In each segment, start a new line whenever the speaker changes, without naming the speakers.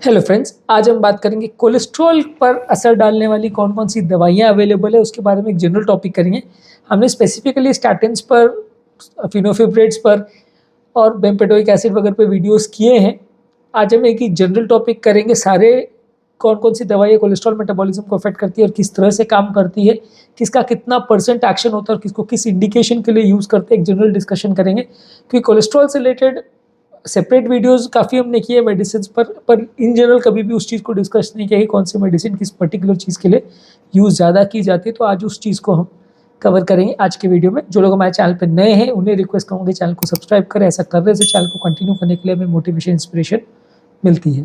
Hello friends, आज हम बात करेंगे कोलेस्ट्रॉल पर असर डालने वाली कौन कौन सी दवाइयाँ अवेलेबल है उसके बारे में एक जनरल टॉपिक करेंगे। हमने स्पेसिफिकली स्टैटिन्स पर, फिनोफिब्रेट्स पर और बेंपेडोइक एसिड वगैरह पे वीडियोस किए हैं। आज हम एक ही जनरल टॉपिक करेंगे, सारे कौन कौन सी दवाइयाँ कोलेस्ट्रॉल मेटाबॉलिज्म को अफेक्ट करती है और किस तरह से काम करती है, किसका कितना परसेंट एक्शन होता है और किसको किस इंडिकेशन के लिए यूज़ करते हैं, एक जनरल डिस्कशन करेंगे। क्योंकि कोलेस्ट्रॉल से रिलेटेड सेपरेट वीडियोस काफ़ी हमने किए मेडिसिन पर इन जनरल कभी भी उस चीज़ को डिस्कस नहीं किया कि कौन सी मेडिसिन किस पर्टिकुलर चीज़ के लिए यूज़ ज़्यादा की जाती है। तो आज उस चीज़ को हम कवर करेंगे आज के वीडियो में। जो लोग हमारे चैनल पर नए हैं उन्हें रिक्वेस्ट करूँगी चैनल को सब्सक्राइब करें। ऐसा करने से चैनल को कंटिन्यू करने के लिए हमें मोटिवेशन, इंस्पिरेशन मिलती है।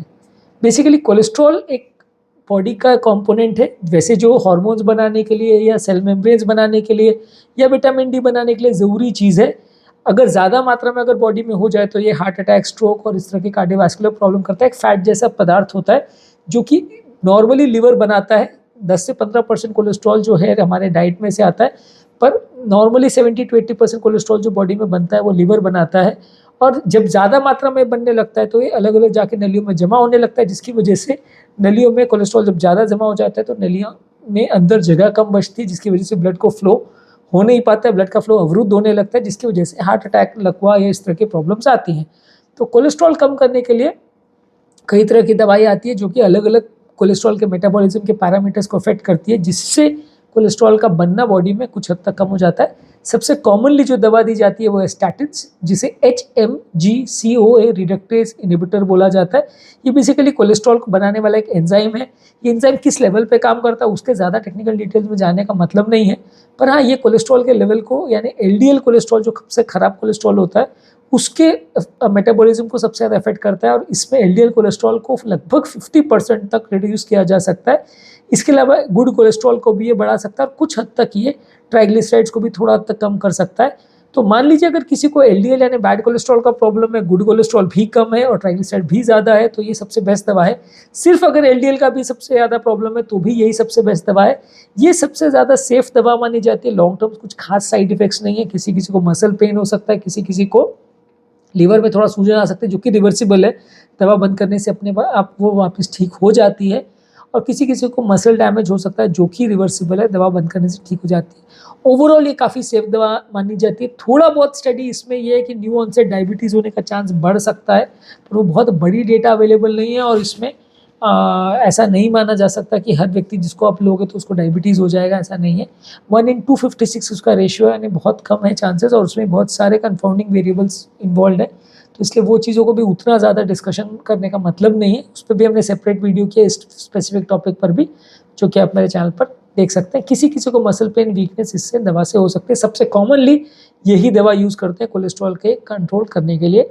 बेसिकली कोलेस्ट्रॉल एक बॉडी का कंपोनेंट है। वैसे जो हार्मोन्स बनाने के लिए या सेल मेम्ब्रेन्स बनाने के लिए या विटामिन डी बनाने के लिए ज़रूरी चीज़ है। अगर ज़्यादा मात्रा में अगर बॉडी में हो जाए तो ये हार्ट अटैक, स्ट्रोक और इस तरह के कार्डियोवैस्कुलर प्रॉब्लम करता है। एक फैट जैसा पदार्थ होता है जो कि नॉर्मली लिवर बनाता है। 10 से 15% कोलेस्ट्रॉल जो है हमारे डाइट में से आता है, पर नॉर्मली 70 to 80% कोलेस्ट्रॉल जो बॉडी में बनता है वो लिवर बनाता है। और जब ज़्यादा मात्रा में बनने लगता है तो ये अलग अलग जाके नलियों में जमा होने लगता है, जिसकी वजह से नलियों में कोलेस्ट्रॉल जब ज़्यादा जमा हो जाता है तो नलियों में अंदर जगह कम बचती है, जिसकी वजह से ब्लड को फ्लो हो नहीं पाता है, ब्लड का फ्लो अवरुद्ध होने लगता है, जिसकी वजह से हार्ट अटैक, लकवा या इस तरह की प्रॉब्लम्स आती हैं। तो कोलेस्ट्रॉल कम करने के लिए कई तरह की दवाई आती है जो कि अलग अलग कोलेस्ट्रॉल के मेटाबॉलिज्म के पैरामीटर्स को अफेक्ट करती है, जिससे कोलेस्ट्रॉल का बनना बॉडी में कुछ हद तक कम हो जाता है। सबसे कॉमनली जो दवा दी जाती है वो है स्टैटिन्स, जिसे HMG-CoA रिडक्टेज इनहिबिटर बोला जाता है। ये बेसिकली कोलेस्ट्रॉल को बनाने वाला एक एंजाइम है। ये एंजाइम किस लेवल पे काम करता है उसके ज़्यादा टेक्निकल डिटेल्स में जाने का मतलब नहीं है, पर हाँ, ये कोलेस्ट्रॉल के लेवल को, यानी LDL कोलेस्ट्रॉल जो सबसे खराब कोलेस्ट्रॉल होता है उसके मेटाबॉलिज्म को सबसे ज़्यादा अफेक्ट करता है और इसमें LDL कोलेस्ट्रॉल को लगभग 50% तक रिड्यूस किया जा सकता है। इसके अलावा गुड कोलेस्ट्रॉल को भी ये बढ़ा सकता है और कुछ हद तक ये ट्राइग्लिसराइड्स को भी थोड़ा हद तक कम कर सकता है। तो मान लीजिए अगर किसी को LDL यानी बैड कोलेस्ट्रॉल का प्रॉब्लम है, गुड कोलेस्ट्रॉल भी कम है और ट्राइग्लिसराइड भी ज़्यादा है, तो ये सबसे बेस्ट दवा है। सिर्फ अगर LDL का भी सबसे ज़्यादा प्रॉब्लम है तो भी यही सबसे बेस्ट दवा है। ये सबसे ज़्यादा सेफ दवा मानी जाती है। लॉन्ग टर्म कुछ खास साइड इफेक्ट्स नहीं है। किसी किसी को मसल पेन हो सकता है, किसी किसी को लीवर में थोड़ा सूजन आ सकती है जो कि रिवर्सिबल है, दवा बंद करने से अपने आप वो वापस ठीक हो जाती है। और किसी किसी को मसल डैमेज हो सकता है जो कि रिवर्सिबल है, दवा बंद करने से ठीक हो जाती है। ओवरऑल ये काफ़ी सेफ दवा मानी जाती है। थोड़ा बहुत स्टडी इसमें ये है कि न्यू ऑनसेट डायबिटीज़ होने का चांस बढ़ सकता है, पर वो बहुत बड़ी डेटा अवेलेबल नहीं है और इसमें ऐसा नहीं माना जा सकता कि हर व्यक्ति जिसको आप लोगे तो उसको डायबिटीज़ हो जाएगा, ऐसा नहीं है। 1:256 उसका रेशियो है, यानी बहुत कम है चांसेस, और उसमें बहुत सारे कंफाउंडिंग वेरिएबल्स इन्वॉल्व है। तो इसलिए वो चीज़ों को भी उतना ज़्यादा डिस्कशन करने का मतलब नहीं है। उस पर भी हमने सेपरेट वीडियो किया इस स्पेसिफिक टॉपिक पर भी, जो कि आप मेरे चैनल पर देख सकते हैं। किसी किसी को मसल पेन, वीकनेस इससे दवा से हो सकते हैं। सबसे कॉमनली यही दवा यूज़ करते हैं कोलेस्ट्रॉल के कंट्रोल करने के लिए।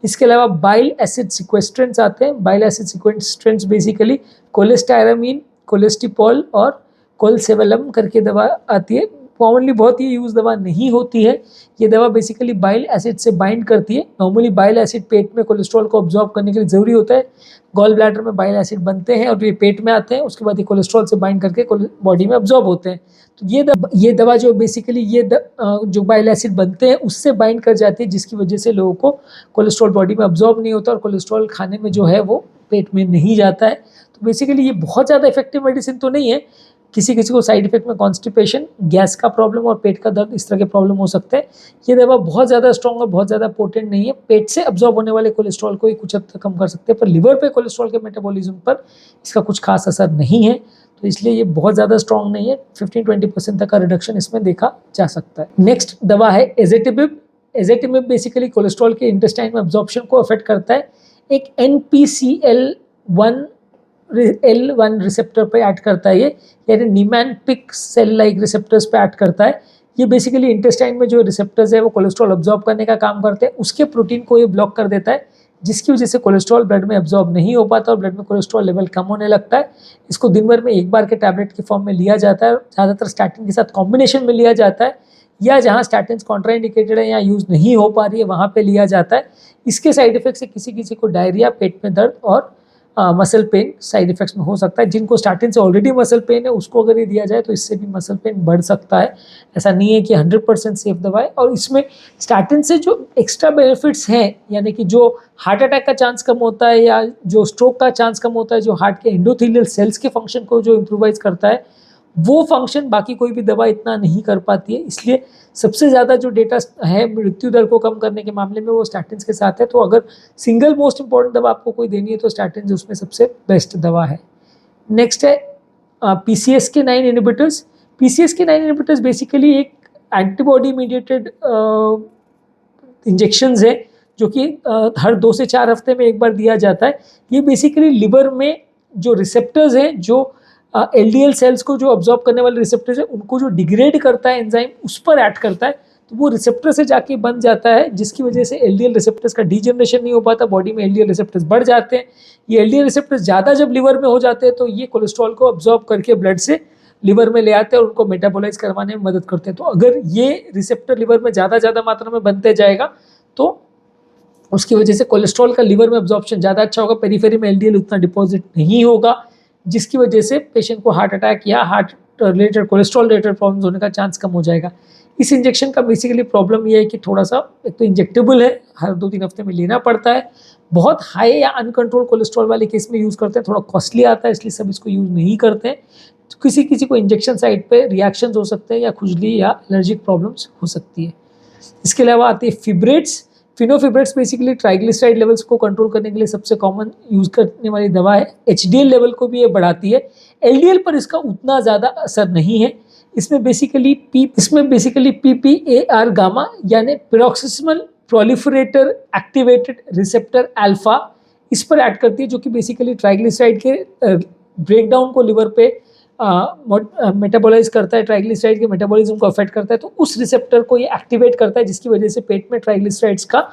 इसके अलावा बाइल एसिड सिक्वेस्ट्रेंट्स आते हैं। बाइल एसिड सिक्वेस्ट्रेंट्स बेसिकली कोलेस्टायरामीन, कोलेस्टिपॉल और कोलसेवलम करके दवा आती है। कॉमनली बहुत ही यूज़ दवा नहीं होती है। ये दवा बेसिकली बाइल एसिड से बाइंड करती है। नॉर्मली बाइल एसिड पेट में कोलेस्ट्रॉल को ऑब्जॉर्व करने के लिए ज़रूरी होता है। गॉल ब्लैडर में बाइल एसिड बनते हैं और ये पेट में आते हैं, उसके बाद ये कोलेस्ट्रॉल से बाइंड करके बॉडी में ऑब्जॉर्व होते हैं। तो ये दवा जो बेसिकली जो बाइल एसिड बनते हैं उससे बाइंड कर जाती है, जिसकी वजह से लोगों को कोलेस्ट्रॉल बॉडी में ऑब्जॉर्व नहीं होता और कोलेस्ट्रॉल खाने में जो है वो पेट में नहीं जाता है। तो बेसिकली ये बहुत ज़्यादा इफेक्टिव मेडिसिन तो नहीं है। किसी किसी को साइड इफेक्ट में कॉन्स्टिपेशन, गैस का प्रॉब्लम और पेट का दर्द, इस तरह के प्रॉब्लम हो सकते हैं। ये दवा बहुत ज़्यादा स्ट्रॉन्ग और बहुत ज़्यादा पोटेंट नहीं है। पेट से अब्जॉर्ब होने वाले कोलेस्ट्रॉल को ही कुछ हद तक कम कर सकते हैं, पर लिवर पे कोलेस्ट्रॉल के मेटाबॉलिज्म पर इसका कुछ खास असर नहीं है। तो इसलिए ये बहुत ज़्यादा स्ट्रॉन्ग नहीं है। 15-20% तक का रिडक्शन इसमें देखा जा सकता है। नेक्स्ट दवा है एजेटिमिब। एजेटिमिब बेसिकली कोलेस्ट्रॉल के इंटेस्टाइन में अब्जॉर्प्शन को अफेक्ट करता है। एक NPCL1 रिसेप्टर पे ऐड करता है ये, यानी निमैनपिक सेल लाइक रिसेप्टर्स पे ऐड करता है। ये बेसिकली इंटेस्टाइन में जो रिसेप्टर्स है वो कोलेस्ट्रॉल अब्जॉर्ब करने का काम करते हैं। उसके प्रोटीन को ये ब्लॉक कर देता है, जिसकी वजह से कोलेस्ट्रॉल ब्लड में अब्जॉर्ब नहीं हो पाता और ब्लड में कोलेस्ट्रॉल लेवल कम होने लगता है। इसको दिन भर में एक बार के टैबलेट की फॉर्म में लिया जाता है। ज़्यादातर स्टैटिन के साथ कॉम्बिनेशन में लिया जाता है, या जहाँ स्टैटिन कॉन्ट्राइंडिकेटेड है या यूज़ नहीं हो पा रही है वहाँ पे लिया जाता है। इसके साइड इफेक्ट से किसी किसी को डायरिया, पेट में दर्द और मसल पेन साइड इफेक्ट्स में हो सकता है। जिनको स्टार्टिंग से ऑलरेडी मसल पेन है उसको अगर ये दिया जाए तो इससे भी मसल पेन बढ़ सकता है। ऐसा नहीं है कि 100% सेफ दवा है। और इसमें स्टार्टिंग से जो एक्स्ट्रा बेनिफिट्स हैं, यानी कि जो हार्ट अटैक का चांस कम होता है या जो स्ट्रोक का चांस कम होता है, जो हार्ट के एंडोथेलियल सेल्स के फंक्शन को जो इम्प्रूवाइज करता है, वो फंक्शन बाकी कोई भी दवा इतना नहीं कर पाती है। इसलिए सबसे ज़्यादा जो डेटा है मृत्यु दर को कम करने के मामले में वो स्टैटिन्स के साथ है। तो अगर सिंगल मोस्ट इंपॉर्टेंट दवा आपको कोई देनी है तो स्टैटिन्स उसमें सबसे बेस्ट दवा है। नेक्स्ट है PCSK9 inhibitors. PCSK9 inhibitors basically एक एंटीबॉडी मीडिएटेड इंजेक्शंस है जो कि हर 2 से 4 हफ्ते में एक बार दिया जाता है। ये बेसिकली लिवर में जो रिसेप्टर्स हैं, जो LDL सेल्स को जो ऑब्जॉर्व करने वाले रिसेप्टर्स है, उनको जो डिग्रेड करता है एंजाइम, उस पर एक्ट करता है। तो वो रिसेप्टर से जाके बन जाता है, जिसकी वजह से LDL रिसेप्टर्स का डीजनरेशन नहीं हो पाता, बॉडी में LDL रिसेप्टर्स बढ़ जाते हैं। ये LDL रिसेप्टर्स ज़्यादा जब लिवर में हो जाते हैं तो ये कोलेस्ट्रॉल को ऑब्जॉर्व करके ब्लड से लिवर में ले आते हैं और उनको मेटाबोलाइज करवाने में मदद करते हैं। तो अगर ये रिसेप्टर लिवर में ज़्यादा मात्रा में बनते जाएगा तो उसकी वजह से कोलेस्ट्रॉल का लिवर में अब्जॉर्प्शन ज़्यादा अच्छा होगा, पेरीफेरी में LDL उतना डिपॉजिट नहीं होगा, जिसकी वजह से पेशेंट को हार्ट अटैक या heart related cholesterol related problems होने का चांस कम हो जाएगा। इस इंजेक्शन का बेसिकली प्रॉब्लम ये है कि थोड़ा सा, एक तो इंजेक्टेबल है, हर 2-3 हफ्ते में लेना पड़ता है, बहुत हाई या अनकंट्रोल कोलेस्ट्रॉल वाले केस में यूज़ करते हैं, थोड़ा कॉस्टली आता है इसलिए सब इसको यूज़ नहीं करते हैं। तो किसी को इंजेक्शन साइट पे रिएक्शंस हो सकते हैं या खुजली या एलर्जिक प्रॉब्लम्स हो सकती है। इसके अलावा आती है फिब्रेट्स। फिनोफिब्रेट्स बेसिकली ट्राइग्लिसराइड लेवल्स को कंट्रोल करने के लिए सबसे कॉमन यूज़ करने वाली दवा है। HDL लेवल को भी ये बढ़ाती है, LDL पर इसका उतना ज़्यादा असर नहीं है। इसमें बेसिकली PPAR गामा यानी पेरोक्सिस्मल प्रोलिफरेटर एक्टिवेटेड रिसेप्टर अल्फा इस पर एक्ट करती है, जो कि बेसिकली ट्राइग्लिसराइड के ब्रेकडाउन को लिवर पे मेटाबोलाइज करता है, ट्राइग्लिसराइड के मेटाबॉलिज्म को अफेक्ट करता है। तो उस रिसेप्टर को ये एक्टिवेट करता है, जिसकी वजह से पेट में ट्राइग्लिसराइड्स का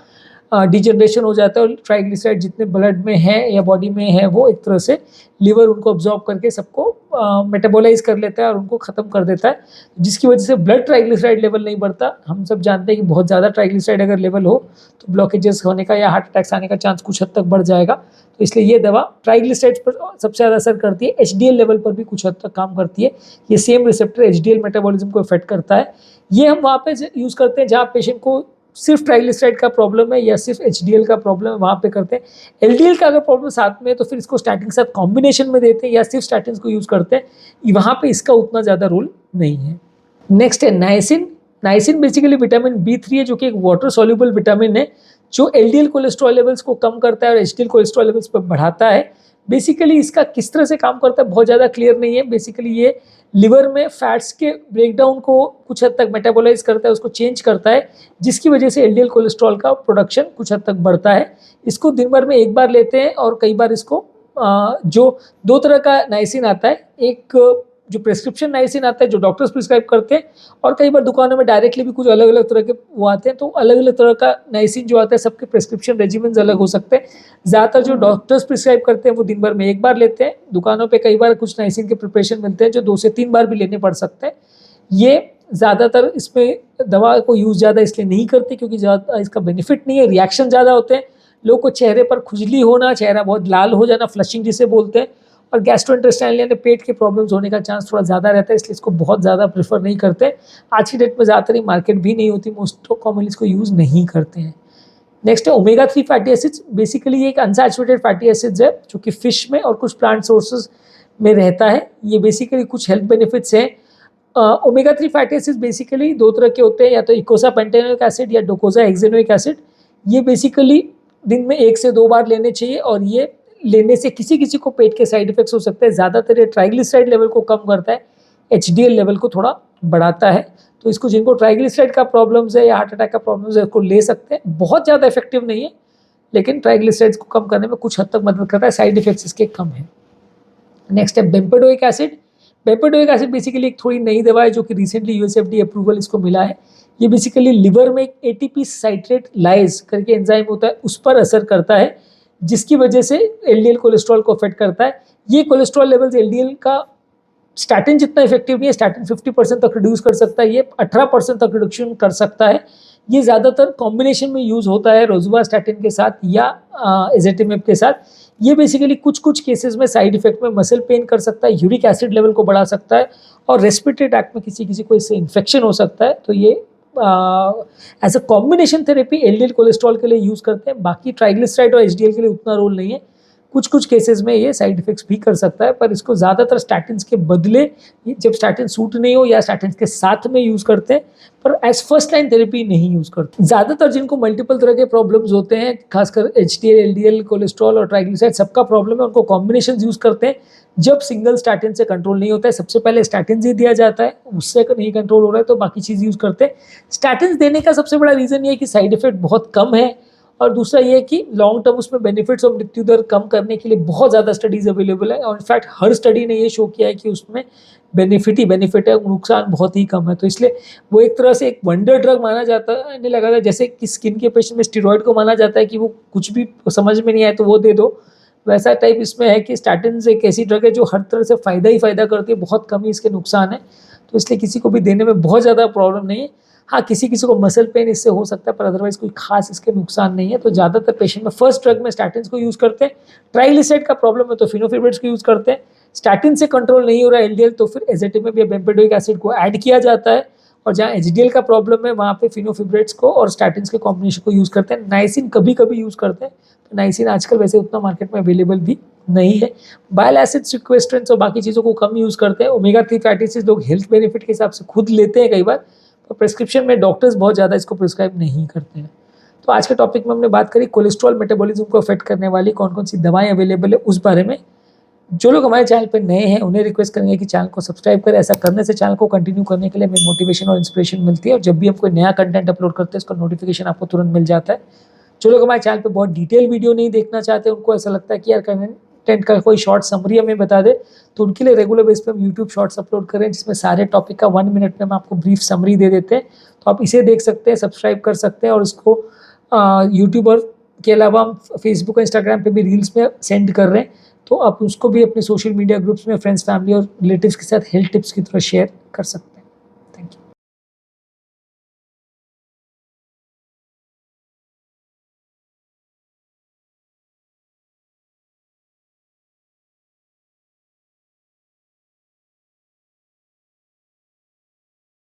डिजनरेशन हो जाता है और ट्राइग्लिसराइड जितने ब्लड में है या बॉडी में है वो एक तरह से लिवर उनको ऑब्जॉर्व करके सबको मेटाबोलाइज कर लेता है और उनको ख़त्म कर देता है, जिसकी वजह से ब्लड ट्राइग्लिसराइड लेवल नहीं बढ़ता। हम सब जानते हैं कि बहुत ज़्यादा ट्राइग्लिसराइड अगर लेवल हो तो ब्लॉकेजेस होने का या हार्ट अटैक्स आने का चांस कुछ हद तक बढ़ जाएगा। तो इसलिए ये दवा ट्राइग्लिसराइड्स पर सबसे ज़्यादा असर करती है, HDL लेवल पर भी कुछ हद तक काम करती है। ये सेम रिसेप्टर HDL मेटाबॉलिज्म को इफेक्ट करता है। ये हम वहाँ पे यूज़ करते हैं जहाँ पेशेंट को सिर्फ ट्राइग्लिसराइड का प्रॉब्लम है या सिर्फ HDL का प्रॉब्लम है, वहाँ पे करते हैं। LDL का अगर प्रॉब्लम साथ में है तो फिर इसको स्टैटिन के साथ कॉम्बिनेशन में देते हैं या सिर्फ स्टैटिन को यूज़ करते हैं, वहाँ पे इसका उतना ज़्यादा रोल नहीं है। नेक्स्ट है niacin. Niacin basically vitamin B3 है, जो कि एक वाटर सॉल्युबल विटामिन है, जो LDL कोलेस्ट्रॉल लेवल्स को कम करता है और HDL कोलेस्ट्रॉल लेवल्स पर बढ़ाता है। बेसिकली इसका किस तरह से काम करता है बहुत ज़्यादा क्लियर नहीं है। बेसिकली ये लिवर में फैट्स के ब्रेकडाउन को कुछ हद तक मेटाबोलाइज करता है, उसको चेंज करता है, जिसकी वजह से LDL कोलेस्ट्रॉल का प्रोडक्शन कुछ हद तक बढ़ता है। इसको दिन भर में एक बार लेते हैं और कई बार इसको जो 2 तरह का नाइसिन आता है, एक जो प्रेस्क्रिप्शन नाइसिन आता है जो डॉक्टर्स प्रिस्क्राइब करते हैं, और कई बार दुकानों में डायरेक्टली भी कुछ अलग अलग तरह के वो आते हैं। तो अलग अलग तरह का नाइसिन जो आता है, सबके प्रेस्क्रिप्शन रेजिमेंट्स अलग हो सकते हैं। ज़्यादातर जो डॉक्टर्स प्रिस्क्राइब करते हैं वो दिन भर में एक बार लेते हैं। दुकानों पे कई बार कुछ नाइसिन के प्रिपरेशन मिलते हैं जो 2 से 3 बार भी लेने पड़ सकते हैं। ये ज़्यादातर इसमें दवा को यूज़ ज़्यादा इसलिए नहीं करते क्योंकि ज़्यादा इसका बेनिफिट नहीं है, रिएक्शन ज़्यादा होते हैं। लोग को चेहरे पर खुजली होना, चेहरा बहुत लाल हो जाना, फ्लशिंग जिसे बोलते हैं, और गैस्ट्रोइंटेस्टाइनल यानी पेट के प्रॉब्लम्स होने का चांस थोड़ा ज़्यादा रहता है, इसलिए इसको बहुत ज़्यादा प्रेफर नहीं करते। आज की डेट में ज़्यादातर ही मार्केट भी नहीं होती, मोस्ट कॉमनली इसको यूज़ नहीं करते हैं। नेक्स्ट है ओमेगा 3 फैटी एसिड्स। बेसिकली ये एक अनसैचुरेटेड फैटी एसिड्स है जो कि फिश में और कुछ प्लांट सोर्सेज में रहता है। ये बेसिकली कुछ हेल्थ बेनिफिट्स हैं। ओमेगा 3 फैटी एसिड्स बेसिकली 2 तरह के होते हैं, या तो इकोसा पेंटेनोइक एसिड या डोकोसा हेक्सेनोइक एसिड। ये बेसिकली दिन में 1 से 2 बार लेने चाहिए, और ये लेने से किसी को पेट के साइड इफेक्ट्स हो सकते हैं। ज़्यादातर ये ट्राइग्लिसराइड लेवल को कम करता है, HDL लेवल को थोड़ा बढ़ाता है। तो इसको जिनको ट्राइग्लिसराइड का प्रॉब्लम्स है या हार्ट अटैक का प्रॉब्लम्स है उसको ले सकते हैं। बहुत ज़्यादा इफेक्टिव नहीं है, लेकिन ट्राइग्लिसराइड्स को कम करने में कुछ हद तक मदद करता है, साइड इफेक्ट्स इसके कम है। नेक्स्ट है बेम्पेडोइक एसिड। बेम्पेडोइक एसिड बेसिकली एक थोड़ी नई दवा है जो कि रिसेंटली USFDA अप्रूवल इसको मिला है। ये बेसिकली लिवर में एक ATP साइट्रेट लाइज करके एंजाइम होता है, उस पर असर करता है, जिसकी वजह से LDL कोलेस्ट्रॉल को अफेक्ट करता है। ये कोलेस्ट्रॉल लेवल्स LDL का स्टैटिन जितना इफेक्टिव नहीं है, स्टैटिन 50% तक रिड्यूस कर सकता है, ये 18% तक रिडक्शन कर सकता है। ये ज़्यादातर कॉम्बिनेशन में यूज़ होता है रोजुवास्टैटिन के साथ या एजेटिमेब के साथ। ये बेसिकली कुछ कुछ केसेस में साइड इफेक्ट में मसल पेन कर सकता है, यूरिक एसिड लेवल को बढ़ा सकता है, और रेस्पिरेटरी ट्रैक्ट में किसी किसी को इससे इन्फेक्शन हो सकता है। तो ये as a combination therapy LDL cholesterol के लिए यूज़ करते हैं। बाकी ट्राइग्लिसराइड और एचडीएल के लिए उतना रोल नहीं है। कुछ कुछ केसेस में ये साइड इफेक्ट्स भी कर सकता है, पर इसको ज़्यादातर स्टैटिन्स के बदले, जब स्टैटिन सूट नहीं हो या स्टैटिन्स के साथ में यूज़ करते हैं, पर एज फर्स्ट लाइन थेरेपी नहीं यूज़ करते। ज़्यादातर जिनको मल्टीपल तरह के प्रॉब्लम्स होते हैं, खासकर एचडीएल, एलडीएल, कोलेस्ट्रॉल और ट्राइग्लिसराइड सबका प्रॉब्लम है, उनको कॉम्बिनेशन यूज़ करते हैं। जब सिंगल स्टैटिन से कंट्रोल नहीं होता है, सबसे पहले स्टैटिन ही दिया जाता है, उससे नहीं कंट्रोल हो रहा है तो बाकी चीज़ यूज़ करते हैं। स्टैटिन देने का सबसे बड़ा रीज़न ये है कि साइड इफेक्ट बहुत कम है, और दूसरा ये है कि लॉन्ग टर्म उसमें बेनिफिट्स और मृत्यु दर कम करने के लिए बहुत ज़्यादा स्टडीज़ अवेलेबल है, और इनफैक्ट हर स्टडी ने ये शो किया है कि उसमें बेनिफिट ही बेनिफिट है, नुकसान बहुत ही कम है। तो इसलिए वो एक तरह से एक वंडर ड्रग माना जाता है, नहीं लगा था जैसे कि स्किन के पेशेंट में स्टेरॉइड को माना जाता है कि वो कुछ भी समझ में नहीं आए तो वो दे दो, वैसा टाइप इसमें है कि स्टैटिन एक ऐसी ड्रग है जो हर तरह से फ़ायदा ही फ़ायदा करती है, बहुत कम ही इसके नुकसान है। तो इसलिए किसी को भी देने में बहुत ज़्यादा प्रॉब्लम नहीं है। हाँ, किसी किसी को मसल पेन इससे हो सकता है, पर अदरवाइज कोई खास इसके नुकसान नहीं है। तो ज़्यादातर पेशेंट में फर्स्ट ड्रग में स्टैटिन्स को यूज़ करते हैं। ट्राइग्लिसराइड का प्रॉब्लम है तो फिनोफिब्रिड्स को यूज़ करते हैं। स्टैटिन से कंट्रोल नहीं हो रहा है एलडीएल, तो फिर एज़ेटिमेब या बेंपेडोइक एसिड को ऐड किया जाता है, और जहाँ एचडीएल का प्रॉब्लम है वहाँ पे फिनोफिब्रेट्स को और स्टैटिन्स के कॉम्बिनेशन को यूज़ करते हैं। नाइसिन कभी कभी यूज़ करते हैं, तो नाइसिन आजकल वैसे उतना मार्केट में अवेलेबल भी नहीं है। बाइल एसिड सिक्वेस्ट्रेंट्स और बाकी चीज़ों को कम यूज़ करते हैं। ओमेगा 3 फैटी एसिड्स लोग हेल्थ बेनिफिट के हिसाब से खुद लेते हैं कई बार, तो प्रिस्क्रिप्शन में डॉक्टर्स बहुत ज़्यादा इसको प्रिस्क्राइब नहीं करते हैं। तो आज के टॉपिक में हमने बात करी कोलेस्ट्रॉल मेटाबॉलिज्म को अफेक्ट करने वाली कौन कौन सी दवाएं अवेलेबल है उस बारे में। जो लोग हमारे चैनल पर नए हैं उन्हें रिक्वेस्ट करेंगे कि चैनल को सब्सक्राइब करें। ऐसा करने से चैनल को कंटिन्यू करने के लिए हमें मोटिवेशन और इंस्पिरेशन मिलती है, और जब भी हम कोई नया कंटेंट अपलोड करते हैं उसका नोटिफिकेशन आपको तुरंत मिल जाता है। जो लोग हमारे चैनल पे बहुत डिटेल वीडियो नहीं देखना चाहते, उनको ऐसा लगता है कि यार कंटेंट का कोई शॉर्ट समरी हमें बता दे, तो उनके लिए रेगुलर बेस पे हम यूट्यूब शॉर्ट्स अपलोड करें जिसमें सारे टॉपिक का 1 मिनट में हम आपको ब्रीफ समरी दे देते हैं। तो आप इसे देख सकते हैं, सब्सक्राइब कर सकते हैं, और इसको यूट्यूबर के अलावा हम फेसबुक और इंस्टाग्राम पे भी रील्स में सेंड कर रहे हैं, तो आप उसको भी अपने सोशल मीडिया ग्रुप्स में फ्रेंड्स, फैमिली और रिलेटिव्स के साथ हेल्थ टिप्स की तरह शेयर कर सकते हैं।